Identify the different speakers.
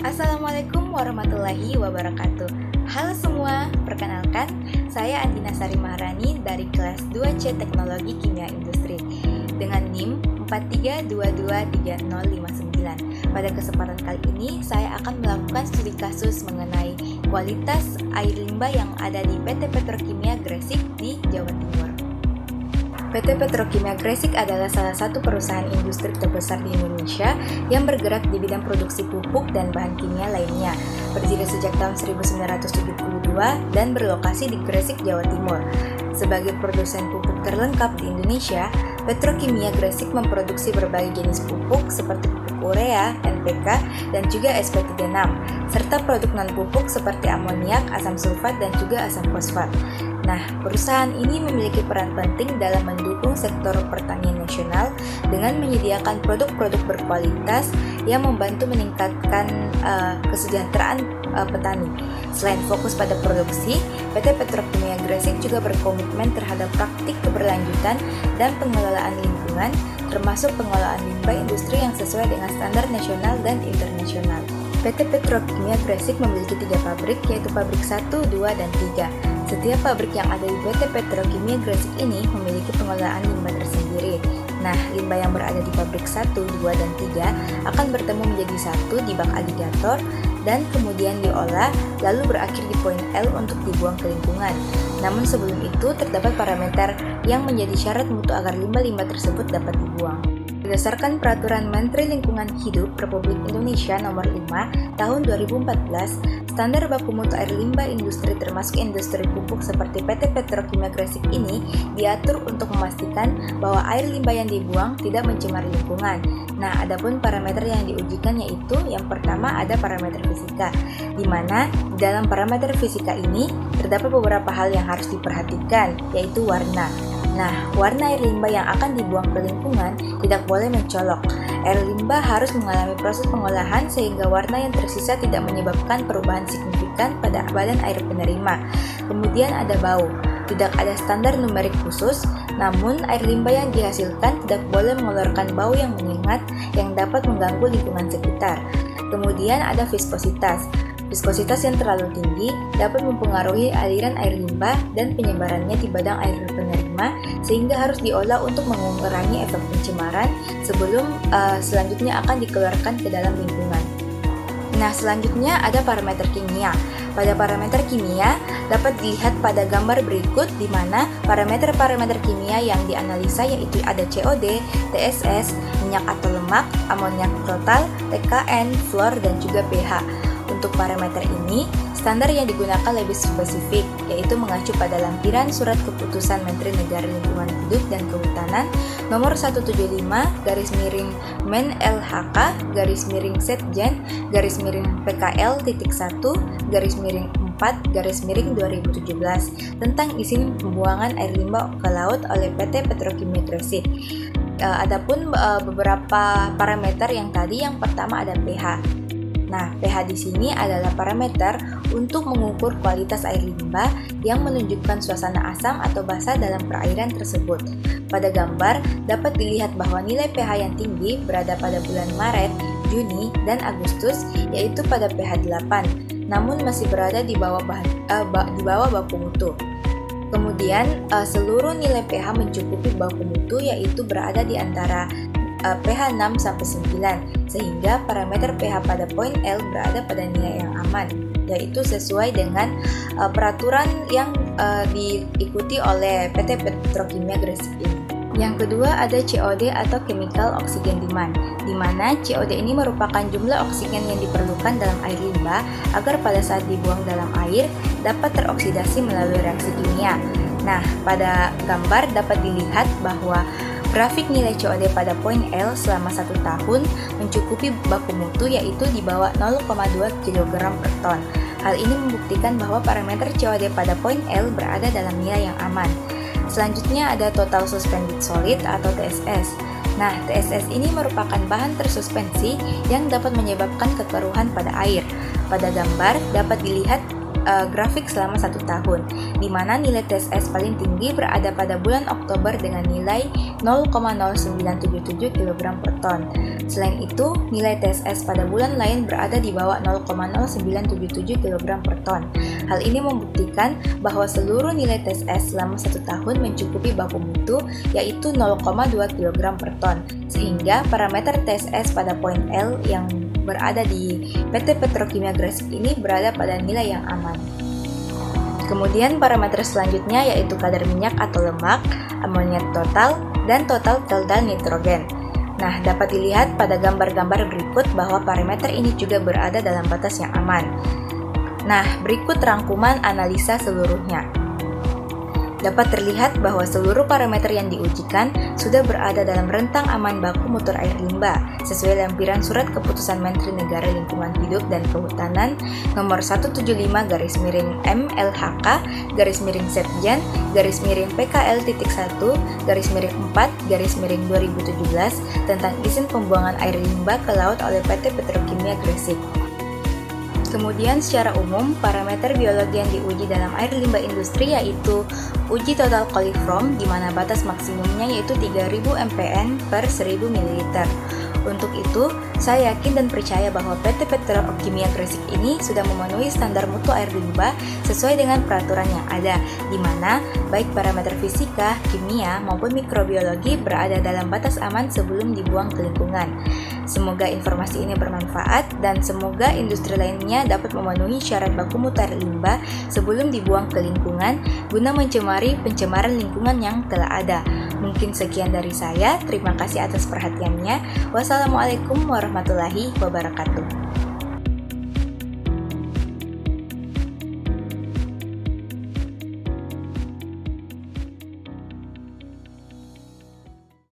Speaker 1: Assalamualaikum warahmatullahi wabarakatuh. Halo semua, perkenalkan saya Andina Sari Maharani dari kelas 2C Teknologi Kimia Industri dengan NIM 43223059. Pada kesempatan kali ini saya akan melakukan studi kasus mengenai kualitas air limbah yang ada di PT Petrokimia Gresik di Jawa Timur. PT Petrokimia Gresik adalah salah satu perusahaan industri terbesar di Indonesia yang bergerak di bidang produksi pupuk dan bahan kimia lainnya, berdiri sejak tahun 1972 dan berlokasi di Gresik, Jawa Timur. Sebagai produsen pupuk terlengkap di Indonesia, Petrokimia Gresik memproduksi berbagai jenis pupuk seperti pupuk urea, NPK, dan juga SP36, serta produk non-pupuk seperti amoniak, asam sulfat, dan juga asam fosfat. Nah, perusahaan ini memiliki peran penting dalam mendukung sektor pertanian nasional dengan menyediakan produk-produk berkualitas yang membantu meningkatkan kesejahteraan petani. Selain fokus pada produksi, PT Petrokimia Gresik juga berkomitmen terhadap praktik keberlanjutan dan pengelolaan lingkungan, termasuk pengelolaan limbah industri yang sesuai dengan standar nasional dan internasional. PT Petrokimia Gresik memiliki 3 pabrik, yaitu pabrik 1, 2, dan 3. Setiap pabrik yang ada di PT Petrokimia Gresik ini memiliki pengelolaan limbah tersendiri. Nah, limbah yang berada di pabrik 1, 2, dan 3 akan bertemu menjadi satu di bak agregator dan kemudian diolah, lalu berakhir di poin L untuk dibuang ke lingkungan. Namun sebelum itu terdapat parameter yang menjadi syarat mutu agar limbah-limbah tersebut dapat dibuang. Berdasarkan Peraturan Menteri Lingkungan Hidup Republik Indonesia Nomor 5 Tahun 2014, standar baku mutu air limbah industri termasuk industri pupuk seperti PT Petrokimia Gresik ini diatur untuk memastikan bahwa air limbah yang dibuang tidak mencemari lingkungan. Nah, adapun parameter yang diujikan yaitu yang pertama ada parameter fisika, di mana di dalam parameter fisika ini terdapat beberapa hal yang harus diperhatikan, yaitu warna. Nah, warna air limbah yang akan dibuang ke lingkungan tidak boleh mencolok. Air limbah harus mengalami proses pengolahan sehingga warna yang tersisa tidak menyebabkan perubahan signifikan pada badan air penerima. Kemudian ada bau. Tidak ada standar numerik khusus, namun air limbah yang dihasilkan tidak boleh mengeluarkan bau yang menyengat yang dapat mengganggu lingkungan sekitar. Kemudian ada viskositas. Viskositas yang terlalu tinggi dapat mempengaruhi aliran air limbah dan penyebarannya di badan air penerima sehingga harus diolah untuk mengurangi efek pencemaran sebelum selanjutnya akan dikeluarkan ke dalam lingkungan. Nah, selanjutnya ada parameter kimia. Pada parameter kimia dapat dilihat pada gambar berikut di mana parameter-parameter kimia yang dianalisa yaitu ada COD, TSS, minyak atau lemak, amoniak total, TKN, fluor, dan juga pH. Untuk parameter ini, standar yang digunakan lebih spesifik, yaitu mengacu pada lampiran Surat Keputusan Menteri Negara Lingkungan Hidup dan Kehutanan Nomor 175-MLHK-PKL.1-4-2017 tentang izin pembuangan air limbah ke laut oleh PT Petrokimia Gresik. Adapun beberapa parameter yang tadi, yang pertama ada pH. Nah, pH di sini adalah parameter untuk mengukur kualitas air limbah yang menunjukkan suasana asam atau basa dalam perairan tersebut. Pada gambar dapat dilihat bahwa nilai pH yang tinggi berada pada bulan Maret, Juni, dan Agustus, yaitu pada pH 8, namun masih berada di bawah baku mutu. Kemudian seluruh nilai pH mencukupi baku mutu, yaitu berada di antara pH 6 sampai 9, sehingga parameter pH pada poin L berada pada nilai yang aman, yaitu sesuai dengan peraturan yang diikuti oleh PT Petrokimia Gresik ini. Yang kedua ada COD atau Chemical Oxygen Demand, di mana COD ini merupakan jumlah oksigen yang diperlukan dalam air limbah agar pada saat dibuang dalam air dapat teroksidasi melalui reaksi kimia. Nah, pada gambar dapat dilihat bahwa grafik nilai COD pada poin L selama 1 tahun mencukupi baku mutu yaitu di bawah 0,2 kg per ton. Hal ini membuktikan bahwa parameter COD pada poin L berada dalam nilai yang aman. Selanjutnya ada Total Suspended Solid atau TSS. Nah, TSS ini merupakan bahan tersuspensi yang dapat menyebabkan kekeruhan pada air. Pada gambar dapat dilihat grafik selama 1 tahun, di mana nilai TSS paling tinggi berada pada bulan Oktober dengan nilai 0,0977 kg per ton. Selain itu, nilai TSS pada bulan lain berada di bawah 0,0977 kg per ton. Hal ini membuktikan bahwa seluruh nilai TSS selama 1 tahun mencukupi baku mutu, yaitu 0,2 kg per ton, sehingga parameter TSS pada poin L yang berada di PT Petrokimia Gresik ini berada pada nilai yang aman. Kemudian parameter selanjutnya yaitu kadar minyak atau lemak, amonia total, dan total keldal nitrogen. Nah, dapat dilihat pada gambar-gambar berikut bahwa parameter ini juga berada dalam batas yang aman. Nah, berikut rangkuman analisa seluruhnya. Dapat terlihat bahwa seluruh parameter yang diujikan sudah berada dalam rentang aman baku mutu air limbah sesuai lampiran Surat Keputusan Menteri Negara Lingkungan Hidup dan Kehutanan nomor 175/MLHK/PKL-1/PKL-4/4/2017 tentang izin pembuangan air limbah ke laut oleh PT Petrokimia Gresik. Kemudian secara umum, parameter biologi yang diuji dalam air limbah industri yaitu uji total coliform di mana batas maksimumnya yaitu 3000 mpn per 1000 ml. Untuk itu, saya yakin dan percaya bahwa PT Petrokimia Gresik ini sudah memenuhi standar mutu air limbah sesuai dengan peraturan yang ada, di mana baik parameter fisika, kimia, maupun mikrobiologi berada dalam batas aman sebelum dibuang ke lingkungan. Semoga informasi ini bermanfaat dan semoga industri lainnya dapat memenuhi syarat baku mutu air limbah sebelum dibuang ke lingkungan guna mencemari pencemaran lingkungan yang telah ada. Mungkin sekian dari saya, terima kasih atas perhatiannya. Wassalamualaikum warahmatullahi wabarakatuh.